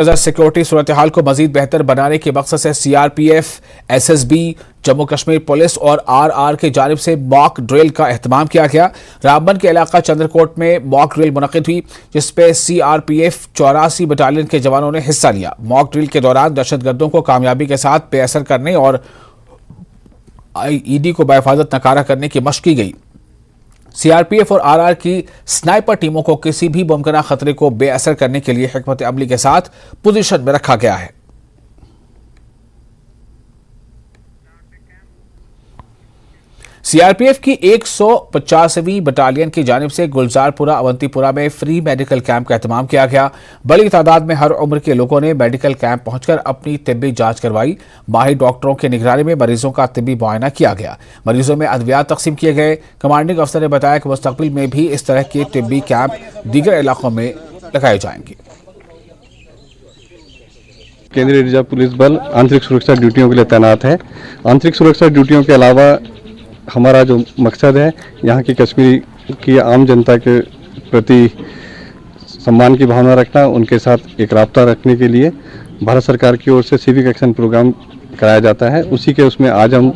Security सूरत हाल को मजीद बेहतर बनाने के मकसद से CRPF, SSB, Jammu Kashmir police और आरआर की जानिब से मॉक ड्रिल का एहतमाम किया गया। रामबन के इलाका चंद्रकोट में मॉक ड्रिल मुनक़िद हुई, जिसपे सीआरपीएफ 84 बटालियन के जवानों ने हिस्सा लिया। मॉक ड्रिल के दौरान दहशतगर्दों को कामयाबी के साथ बेअसर करने और आईईडी को बेहिफाजत नकारा करने की मशक की गई। सीआरपीएफ और आरआर की स्नाइपर टीमों को किसी भी मुमकिन खतरे को बेअसर करने के लिए हिकमत अमली के साथ पोजीशन में रखा गया है। सीआरपीएफ की 150वीं बटालियन की जानिब से गुलजारपुरा अवंतीपुरा में फ्री मेडिकल कैंप का एहतमाम किया गया। बड़ी तादाद में हर उम्र के लोगों ने मेडिकल कैंप पहुंचकर अपनी तिब्बी जांच करवाई। माहिर डॉक्टरों की निगरानी में मरीजों का तिब्बी मुआयना किया गया। मरीजों में अद्वियात तकसीम किए गए। कमांडिंग अफसर ने बताया कि मुस्तकबिल में भी इस तरह के तिब्बी कैंप दीगर इलाकों में लगाए जाएंगे। केंद्रीय रिजर्व पुलिस बल आंतरिक सुरक्षा ड्यूटियों के लिए तैनात है। आंतरिक सुरक्षा ड्यूटियों के अलावा हमारा जो मकसद है, यहाँ की कश्मीरी की आम जनता के प्रति सम्मान की भावना रखना, उनके साथ एक राब्ता रखने के लिए भारत सरकार की ओर से सिविक एक्शन प्रोग्राम कराया जाता है। उसी के उसमें आज हम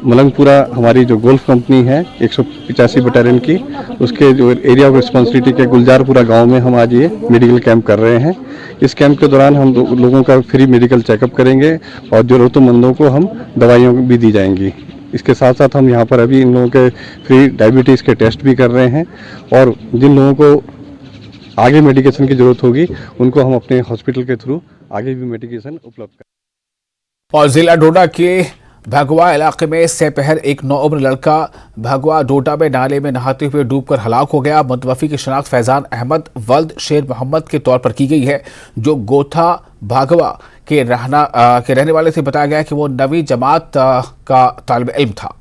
मलंगपुरा, हमारी जो गोल्फ कंपनी है 185 बटालियन की, उसके जो एरिया ऑफ रिस्पॉन्सिबिलिटी के गुलजारपुरा गांव में हम आज ये मेडिकल कैंप कर रहे हैं। इस कैंप के दौरान हम लोगों का फ्री मेडिकल चेकअप करेंगे और जरूरतमंदों को हम दवाइयाँ भी दी जाएंगी। इसके साथ साथ हम यहाँ पर अभी इन लोगों के फ्री डायबिटीज़ के टेस्ट भी कर रहे हैं और जिन लोगों को आगे मेडिकेशन की ज़रूरत होगी उनको हम अपने हॉस्पिटल के थ्रू आगे भी मेडिकेशन उपलब्ध करें। और जिला डोडा के भगवा इलाके में सेपहर एक 9 उम्र लड़का भगवा डोडा में नाले में नहाते हुए डूबकर हलाक हो गया। मुतवफ़ी की शनाख्त फैजान अहमद वल्द शेर मोहम्मद के तौर पर की गई है, जो गोथा भागवा के रहने वाले से। बताया गया कि वो 9वीं जमात का तालिब इल्म था।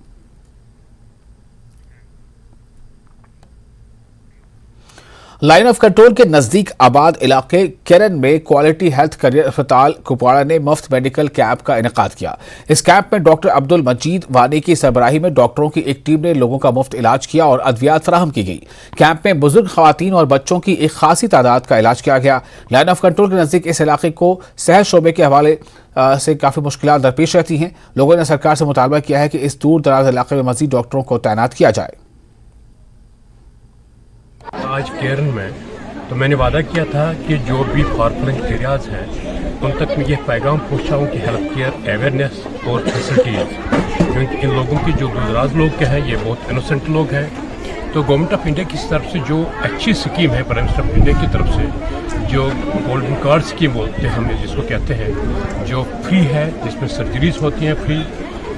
लाइन ऑफ कंट्रोल के नजदीक आबाद इलाके केरन में क्वालिटी हेल्थ करियर अस्पताल कुपवाड़ा ने मुफ्त मेडिकल कैंप का इनेकाद किया। इस कैंप में डॉक्टर अब्दुल मजीद वानी की सरबराही में डॉक्टरों की एक टीम ने लोगों का मुफ्त इलाज किया और अद्वियात फराहम की गई। कैंप में बुजुर्ग खवातीन और बच्चों की एक खासी तादाद का इलाज किया गया। लाइन ऑफ कंट्रोल के नजदीक इस इलाके को सेहत शोबे के हवाले से काफी मुश्किलात दरपेश रहती हैं। लोगों ने सरकार से मुतालबा किया है कि इस दूर दराज इलाके में मजीद डॉक्टरों को तैनात किया जाए। आज केरन में तो मैंने वादा किया था कि जो भी फारफ्लंग एरियाज हैं उन तक मैं ये पैगाम पहुंचाऊं कि हेल्थ केयर अवेयरनेस और फैसिलिटीज, क्योंकि इन लोगों की जो दूरदराज लोग के हैं ये बहुत इनोसेंट लोग हैं। तो गवर्नमेंट ऑफ इंडिया की तरफ से जो अच्छी स्कीम है, प्राइम मिनिस्टर ऑफ इंडिया की तरफ से जो गोल्डन कार्ड स्कीम बोलते हैं हम जिसको कहते हैं, जो फ्री है, जिसमें सर्जरीज होती हैं फ्री,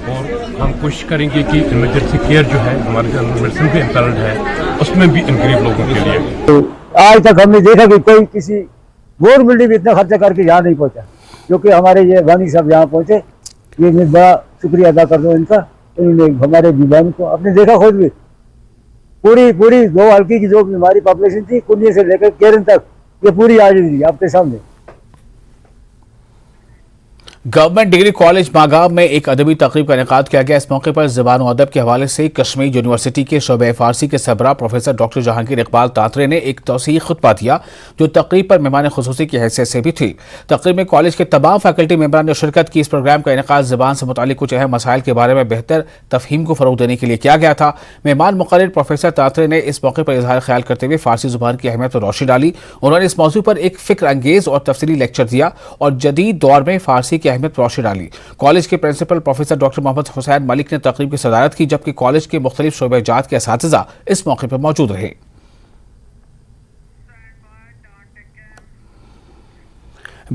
और हम कोशिश करेंगे कि इमरजेंसी केयर जो है हमारे जो मेडिसिन पे इम्पैनल्ड है उसमें भी इन गरीब लोगों के लिए। तो आज तक हमने देखा कि कोई किसी गवर्नमेंट ने भी इतना खर्चा करके यहाँ नहीं पहुँचा, क्योंकि हमारे ये वानी साहब यहाँ पहुँचे, ये मैं बड़ा शुक्रिया अदा कर दूँ इनका। इन्होंने हमारे दीवान को आपने देखा खुद भी, पूरी 2 हल्की की जो हमारी पॉपुलेशन थी कुन्नी से लेकर केरन तक, ये पूरी आ गई थी आपके सामने। गवर्नमेंट डिग्री कॉलेज मागाम में एक अदबी तकरीब का इनेकाद किया गया। इस मौके पर ज़बान और अदब के हवाले से कश्मीर यूनिवर्सिटी के शोबे फारसी के सरबराह प्रोफेसर डॉक्टर जहांगीर इकबाल तांतरे ने एक तौसीही खुतबा दिया, जो तकरीब पर मेहमान खुसूसी की हैसियत से भी थी। तकरीब में कॉलेज के तमाम फैकल्टी मेंबरान ने शिरकत की। इस प्रोग्राम का इनेकाद ज़बान से मुतालिक कुछ अहम मसाइल के बारे में बेहतर तफहीम को फ़रोग देने के लिए किया गया था। मेहमान मुक़र्रिर प्रोफेसर तांतरे ने इस मौके पर इजहार ख्याल करते हुए फारसी ज़ुबान की अहमियत पर रोशनी डाली। उन्होंने इस मौजू पर एक फ़िक्र अंगेज़ और तफसीली लेक्चर दिया और जदीद दौर में फारसी की अहमियत पर रोशनी डाली। कॉलेज के principal professor doctor Mohammad Hussain Malik ने तकरीब की सदारत की, जबकि कॉलेज के मुख्तलिफ शोबे जात के असातिज़ा इस मौके पर मौजूद रहे।